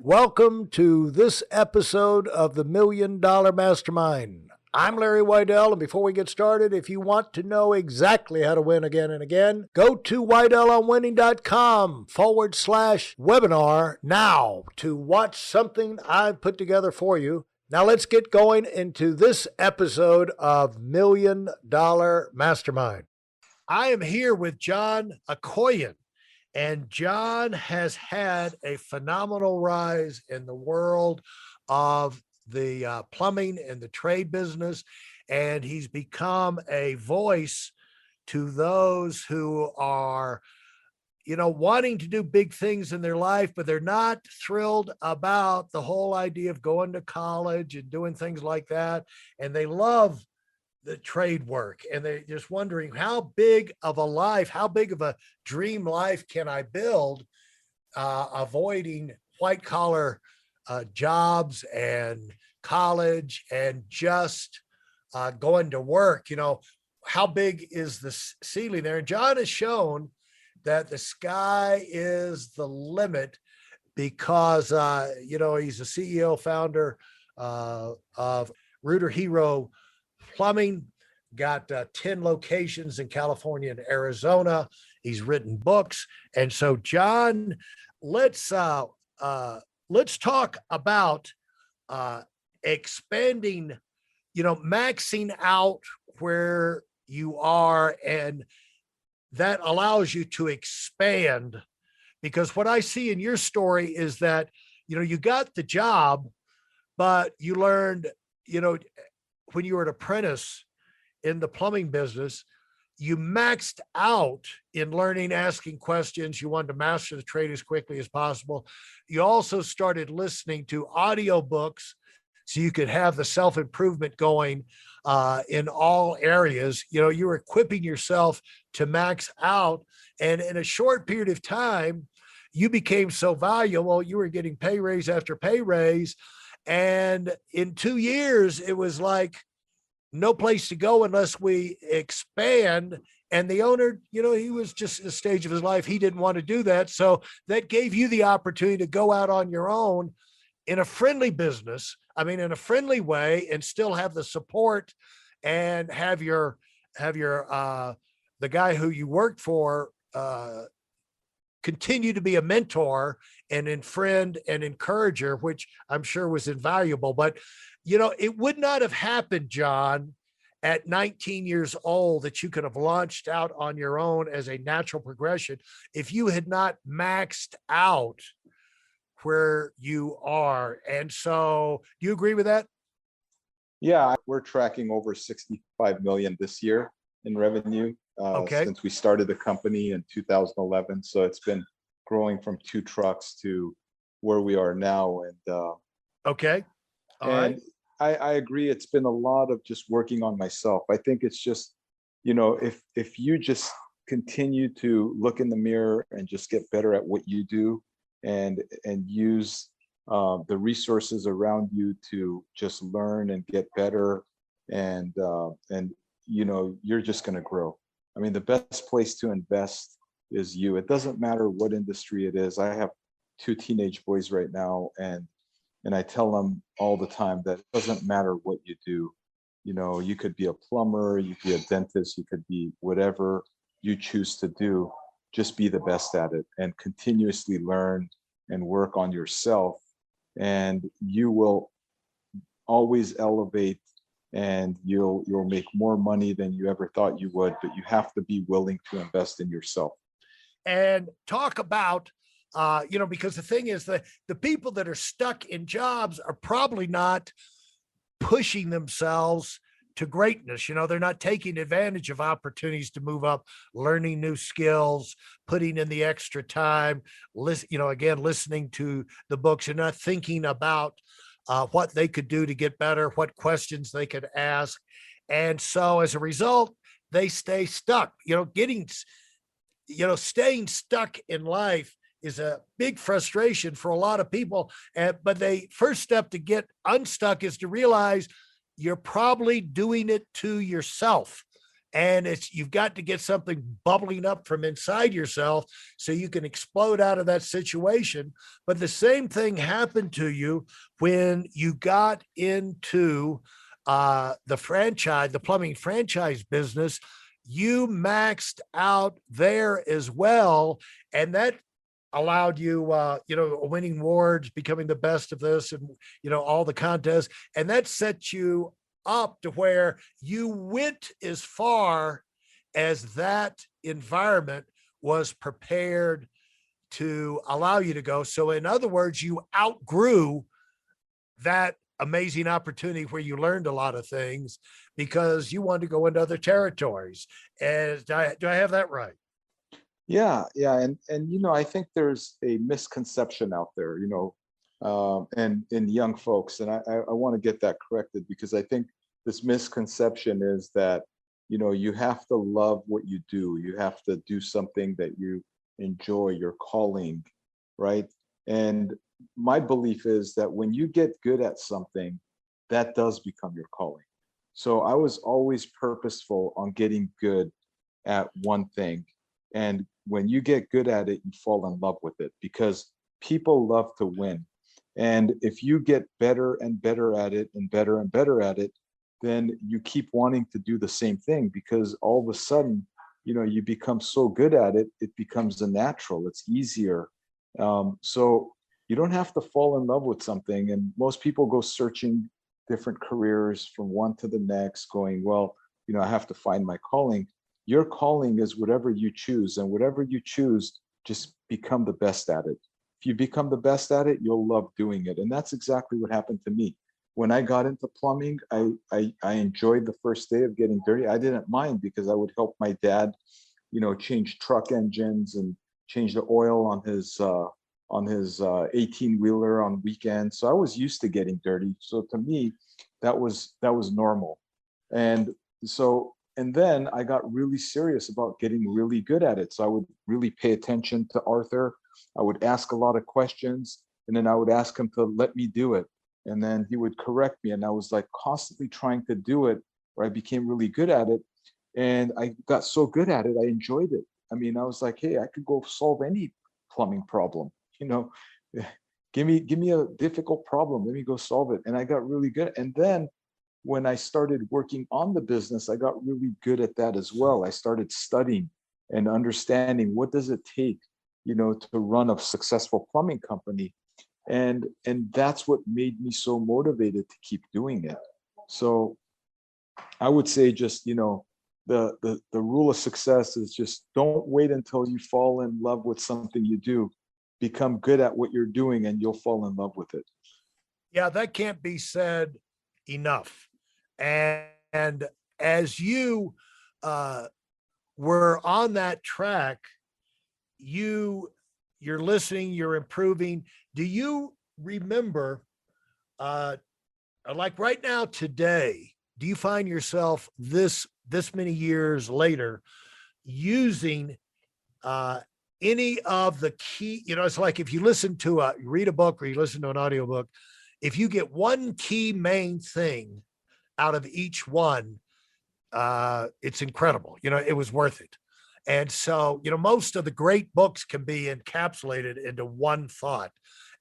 Welcome to this episode of the Million Dollar Mastermind. I'm Larry Weidel, and before we get started, if you want to know exactly how to win again and again, go to weidelonwinning.com/webinar now to watch something I've put together for you. Now let's get going into this episode of Million Dollar Mastermind. I am here with John Akoyan. And John has had a phenomenal rise in the world of the plumbing and the trade business. And he's become a voice to those who are, wanting to do big things in their life, but they're not thrilled about the whole idea of going to college and doing things like that. And they love the trade work, and they're just wondering how big of a life, how big of a dream life can I build, avoiding white collar jobs and college and just going to work. How big is the ceiling there? And John has shown that the sky is the limit because he's a CEO founder of Rooter Hero Plumbing, got 10 locations in California and Arizona. He's written books. And so, John, let's talk about expanding, maxing out where you are, and that allows you to expand. Because what I see in your story is that, you got the job, but you learned, when you were an apprentice in the plumbing business, you maxed out in learning, asking questions. You wanted to master the trade as quickly as possible. You also started listening to audiobooks so you could have the self-improvement going in all areas. You were equipping yourself to max out. And in a short period of time, you became so valuable, you were getting pay raise after pay raise. And in 2 years, it was like no place to go unless we expand. And the owner, he was just at a stage of his life, he didn't want to do that. So that gave you the opportunity to go out on your own in a friendly business. In a friendly way, and still have the support and have the guy who you worked for continue to be a mentor and a friend and encourager, which I'm sure was invaluable. But, it would not have happened, John, at 19 years old, that you could have launched out on your own as a natural progression if you had not maxed out where you are. And so, do you agree with that? Yeah, we're tracking over 65 million this year in revenue. Since we started the company in 2011. So it's been growing from 2 trucks to where we are now. And okay. All right. I agree. It's been a lot of just working on myself. I think it's just, if you just continue to look in the mirror and just get better at what you do and use the resources around you to just learn and get better, and you're just going to grow. The best place to invest is you. It doesn't matter what industry it is. I have 2 teenage boys right now, and I tell them all the time that it doesn't matter what you do. You could be a plumber, you could be a dentist, you could be whatever you choose to do. Just be the best at it and continuously learn and work on yourself, and you will always elevate, and you'll make more money than you ever thought you would. But you have to be willing to invest in yourself. And talk about, because the thing is that the people that are stuck in jobs are probably not pushing themselves to greatness. They're not taking advantage of opportunities to move up, learning new skills, putting in the extra time, listening to the books, and not thinking about what they could do to get better, what questions they could ask. And so as a result, they stay stuck. Staying stuck in life is a big frustration for a lot of people. But the first step to get unstuck is to realize you're probably doing it to yourself. And you've got to get something bubbling up from inside yourself so you can explode out of that situation. But the same thing happened to you when you got into the plumbing franchise business. You maxed out there as well, and that allowed you, winning awards, becoming the best of this, and all the contests, and that set you up to where you went as far as that environment was prepared to allow you to go. So, in other words, you outgrew that amazing opportunity where you learned a lot of things because you wanted to go into other territories. And do I have that right? Yeah, yeah, and I think there's a misconception out there, and in young folks, and I want to get that corrected because I think this misconception is that you have to love what you do, you have to do something that you enjoy, your calling, right? And my belief is that when you get good at something, that does become your calling. So I was always purposeful on getting good at one thing. And when you get good at it, you fall in love with it because people love to win. And if you get better and better at it and better and better at it, then you keep wanting to do the same thing because all of a sudden, you become so good at it, it becomes a natural, it's easier. So you don't have to fall in love with something. And most people go searching different careers from one to the next, going, well, I have to find my calling. Your calling is whatever you choose, and whatever you choose, just become the best at it. If you become the best at it, you'll love doing it. And that's exactly what happened to me. When I got into plumbing, I enjoyed the first day of getting dirty. I didn't mind because I would help my dad, change truck engines and change the oil on his 18 wheeler on weekends. So I was used to getting dirty. So to me, that was normal. And so and then I got really serious about getting really good at it. So I would really pay attention to Arthur. I would ask a lot of questions, and then I would ask him to let me do it. And then he would correct me. And I was like constantly trying to do it, where I became really good at it. And I got so good at it, I enjoyed it. I mean, I was like, hey, I could go solve any plumbing problem, you know. Give me a difficult problem. Let me go solve it. And I got really good. And then when I started working on the business, I got really good at that as well. I started studying and understanding what does it take, to run a successful plumbing company. And that's what made me so motivated to keep doing it. So I would say just, the rule of success is just don't wait until you fall in love with something you do. Become good at what you're doing and you'll fall in love with it. Yeah, that can't be said enough. And as you uh, were on that track, you you're listening, you're improving. Do you remember, uh, like right now today? Do you find yourself this many years later using uh, any of the key? It's like if you you read a book or you listen to an audiobook, if you get one key main thing out of each one, it's incredible. It was worth it. And so, most of the great books can be encapsulated into one thought.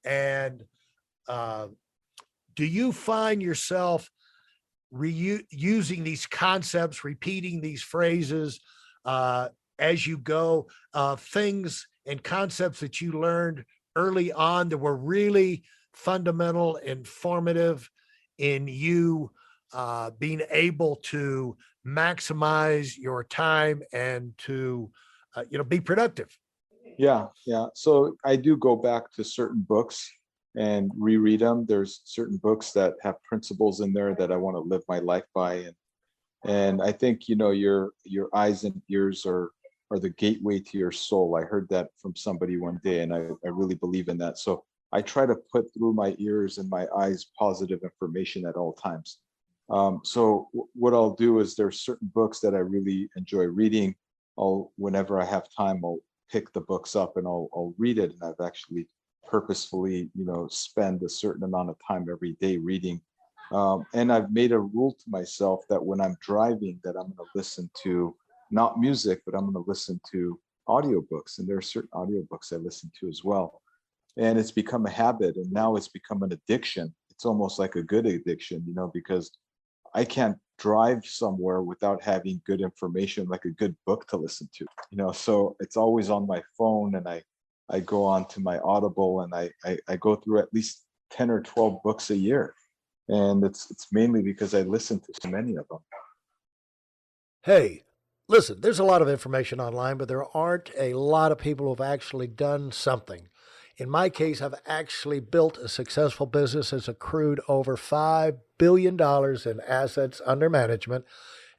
And uh, do you find yourself using these concepts, repeating these phrases uh, as you go, things and concepts that you learned early on that were really fundamental and formative in you being able to maximize your time and to, be productive? Yeah, yeah. So I do go back to certain books and reread them. There's certain books that have principles in there that I want to live my life by. And I think, your eyes and ears are the gateway to your soul. I heard that from somebody one day, and I really believe in that. So I try to put through my ears and my eyes positive information at all times. So what I'll do is there's certain books that I really enjoy reading. Whenever I have time, I'll pick the books up and I'll read it. And I've actually purposefully, spend a certain amount of time every day reading And I've made a rule to myself that when I'm driving, that I'm going to listen to not music, but I'm going to listen to audiobooks. And there are certain audiobooks I listen to as well. And it's become a habit, and now it's become an addiction. It's almost like a good addiction, because I can't drive somewhere without having good information, like a good book to listen to. So it's always on my phone, and I go on to my Audible, and I go through at least 10 or 12 books a year. And it's mainly because I listen to so many of them. Hey, listen, there's a lot of information online, but there aren't a lot of people who've actually done something. In my case, I've actually built a successful business that's accrued over $5 billion in assets under management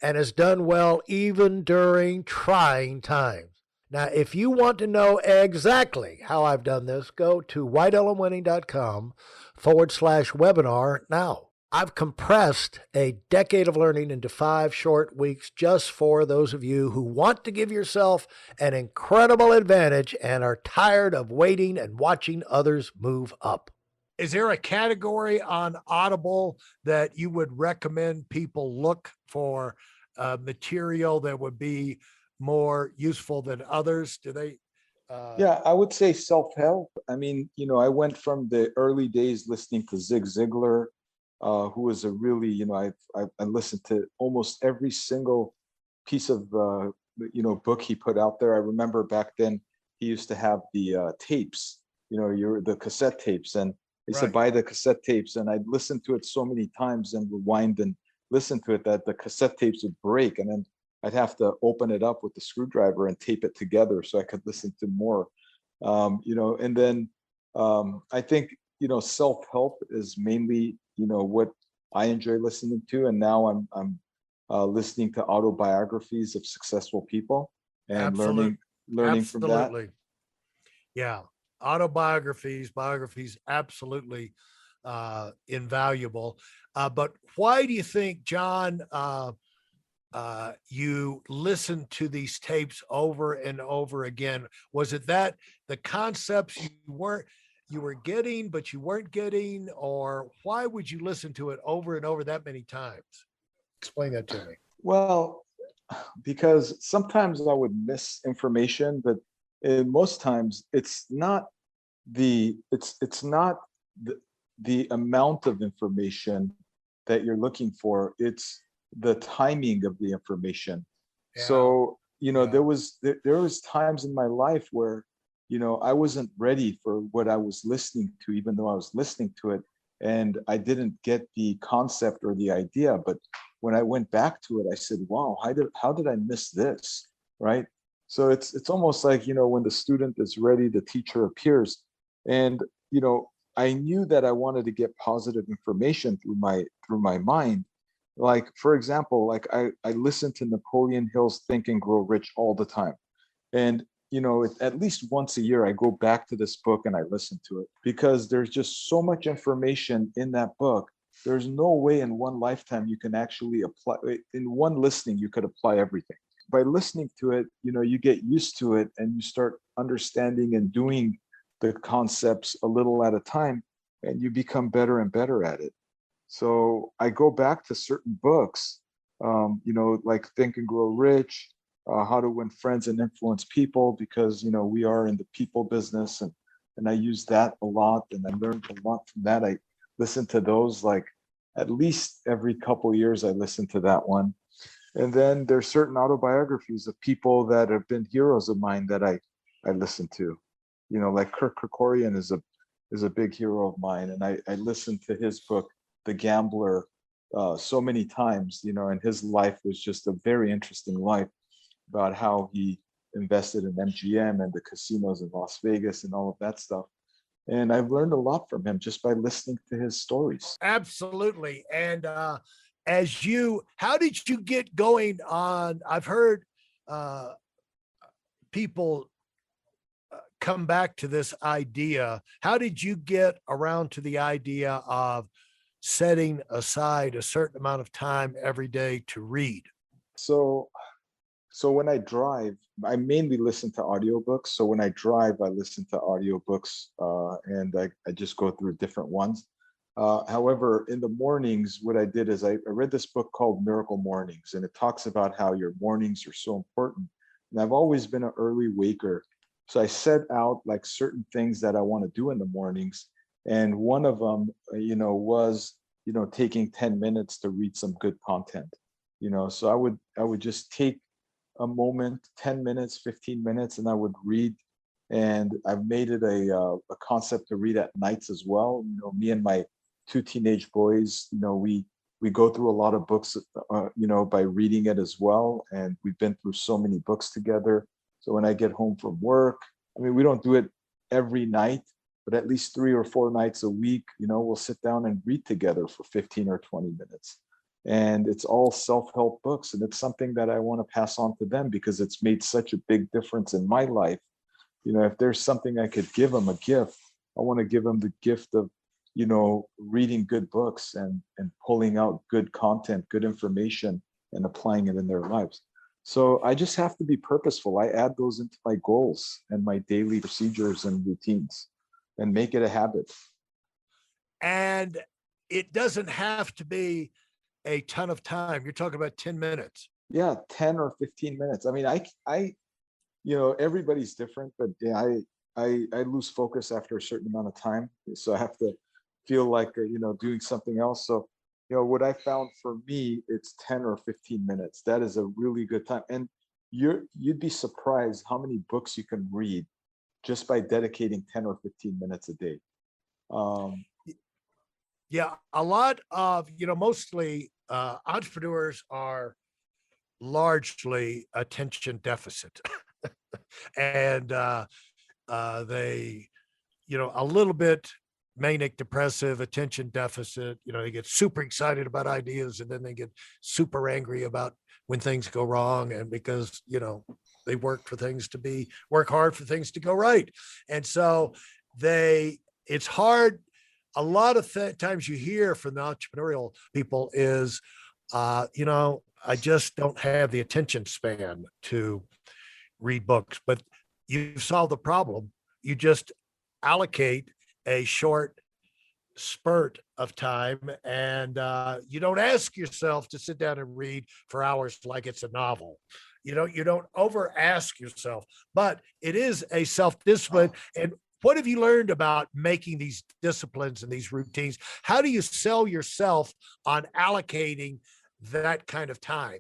and has done well even during trying times. Now, if you want to know exactly how I've done this, go to whitelmwinning.com/webinar now. I've compressed a decade of learning into 5 short weeks just for those of you who want to give yourself an incredible advantage and are tired of waiting and watching others move up. Is there a category on Audible that you would recommend people look for material that would be more useful than others? Do they? Yeah, I would say self-help. I mean, I went from the early days listening to Zig Ziglar, who was a really, I listened to almost every single piece of, book he put out there. I remember back then he used to have the tapes, the cassette tapes, and he said Right. buy the cassette tapes, and I'd listen to it so many times and rewind and listen to it that the cassette tapes would break, and then I'd have to open it up with the screwdriver and tape it together so I could listen to more. And then I think self-help is mainly what I enjoy listening to, and now I'm listening to autobiographies of successful people and Absolute, learning from that. absolutely. Yeah. Autobiographies, biographies, absolutely invaluable. But why do you think, John, you listened to these tapes over and over again? Was it that the concepts you were getting, but you weren't getting, or why would you listen to it over and over that many times? Explain that to me. Well, because sometimes I would miss information, but most times it's not the amount of information that you're looking for. It's the timing of the information. Yeah. So Yeah. there was times in my life where I wasn't ready for what I was listening to, even though I was listening to it, and I didn't get the concept or the idea. But when I went back to it, I said, wow, how did I miss this? Right. So it's almost like, when the student is ready, the teacher appears. And I knew that I wanted to get positive information through my mind. Like, for example, like I listen to Napoleon Hill's Think and Grow Rich all the time. And at least once a year I go back to this book and I listen to it, because there's just so much information in that book. There's no way in one lifetime you can actually apply, in one listening you could apply everything. By listening to it, you get used to it and you start understanding and doing the concepts a little at a time, and you become better and better at it. So I go back to certain books, like Think and Grow Rich, How to Win Friends and Influence People, because we are in the people business, and I use that a lot, and I learned a lot from that. I listen to those like at least every couple years. I listen to that one, and then there's certain autobiographies of people that have been heroes of mine that I listen to. Like Kirk Kerkorian is a big hero of mine, and I listened to his book, The Gambler, so many times. And his life was just a very interesting life, about how he invested in MGM and the casinos in Las Vegas and all of that stuff. And I've learned a lot from him just by listening to his stories. Absolutely. And how did you get going on? I've heard uh, people come back to this idea. How did you get around to the idea of setting aside a certain amount of time every day to read? So when I drive, I mainly listen to audiobooks. So when I drive, I listen to audiobooks, and I just go through different ones. However, in the mornings, what I did is I read this book called Miracle Mornings, and it talks about how your mornings are so important. And I've always been an early waker. So I set out like certain things that I want to do in the mornings. And one of them, was, taking 10 minutes to read some good content. So I would just take a moment, 10 minutes, 15 minutes, and I would read. And I've made it a concept to read at nights as well. Me and my two teenage boys, we go through a lot of books, by reading it as well. And we've been through so many books together. So when I get home from work, I mean, we don't do it every night, but at least 3 or 4 nights a week, we'll sit down and read together for 15 or 20 minutes. And it's all self-help books. And it's something that I want to pass on to them because it's made such a big difference in my life. If there's something I could give them a gift, I want to give them the gift of, reading good books and pulling out good content, good information, and applying it in their lives. So I just have to be purposeful. I add those into my goals and my daily procedures and routines and make it a habit. And it doesn't have to be a ton of time. You're talking about 10 minutes. Yeah, 10 or 15 minutes. I mean, everybody's different, but yeah, I lose focus after a certain amount of time. So I have to feel like, doing something else. So, what I found for me, it's 10 or 15 minutes. That is a really good time. And you'd be surprised how many books you can read just by dedicating 10 or 15 minutes a day. Yeah, a lot of, mostly entrepreneurs are largely attention deficit. And they, a little bit manic depressive, attention deficit. They get super excited about ideas and then they get super angry about when things go wrong. And because, they work hard for things to go right. And so it's hard. A lot of times you hear from the entrepreneurial people is, I just don't have the attention span to read books, but you've solved the problem. You just allocate a short spurt of time and you don't ask yourself to sit down and read for hours like it's a novel. You don't over ask yourself, but it is a self-discipline. And what have you learned about making these disciplines and these routines? How do you sell yourself on allocating that kind of time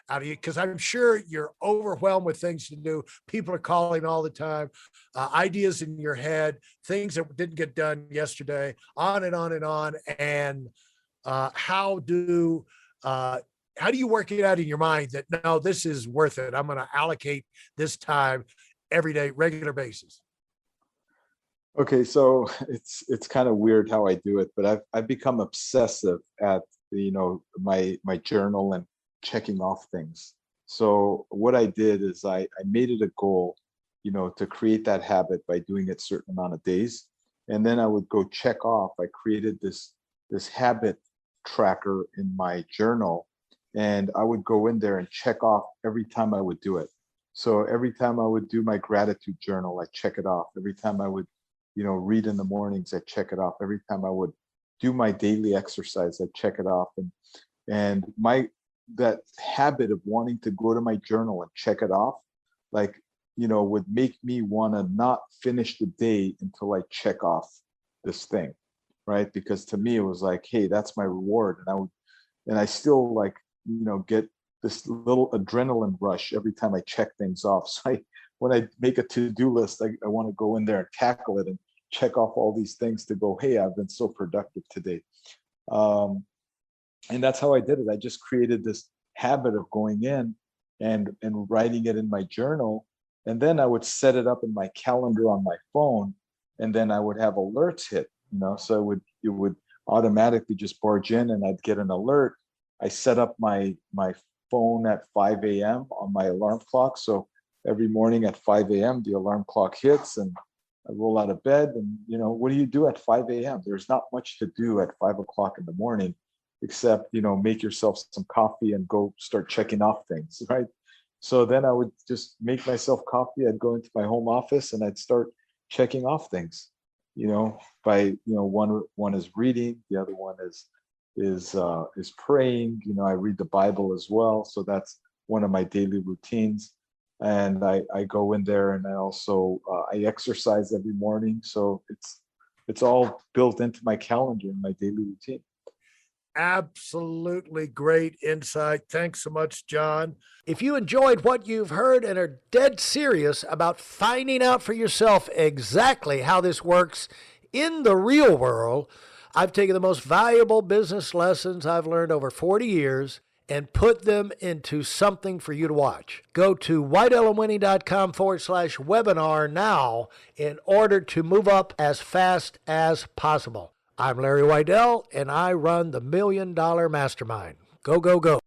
out of you? Because I'm sure you're overwhelmed with things to do. People are calling all the time, ideas in your head, things that didn't get done yesterday, on and on and on. And how do you work it out in your mind that no, this is worth it? I'm going to allocate this time every day, regular basis. Okay, so it's kind of weird how I do it, but I've become obsessive at my journal and checking off things. So what I did is I made it a goal, to create that habit by doing it certain amount of days, and then I would go check off. I created this habit tracker in my journal, and I would go in there and check off every time I would do it. So every time I would do my gratitude journal, I check it off. Every time I would read in the mornings, I check it off. Every time I would do my daily exercise, I check it off. And that habit of wanting to go to my journal and check it off, would make me want to not finish the day until I check off this thing, right? Because to me, it was like, hey, that's my reward. And I still get this little adrenaline rush every time I check things off. So when I make a to-do list, I want to go in there and tackle it and check off all these things to go, hey, I've been so productive today. And that's how I did it. I just created this habit of going in and writing it in my journal. And then I would set it up in my calendar on my phone. And then I would have alerts hit, so it would automatically just barge in and I'd get an alert. I set up my phone at 5 a.m. on my alarm clock. So every morning at 5 a.m., the alarm clock hits and I roll out of bed. And, what do you do at 5 a.m.? There's not much to do at 5 o'clock in the morning, except, make yourself some coffee and go start checking off things, right? So then I would just make myself coffee. I'd go into my home office and I'd start checking off things, one is reading, the other one is praying. I read the Bible as well, so that's one of my daily routines. And I go in there, and I also I exercise every morning, so it's all built into my calendar and my daily routine. Absolutely great insight. Thanks so much, John. If you enjoyed what you've heard and are dead serious about finding out for yourself exactly how this works in the real world, I've taken the most valuable business lessons I've learned over 40 years and put them into something for you to watch. Go to whiteelemwinning.com/webinar now in order to move up as fast as possible. I'm Larry Weidel, and I run the $1 Million Mastermind. Go, go, go.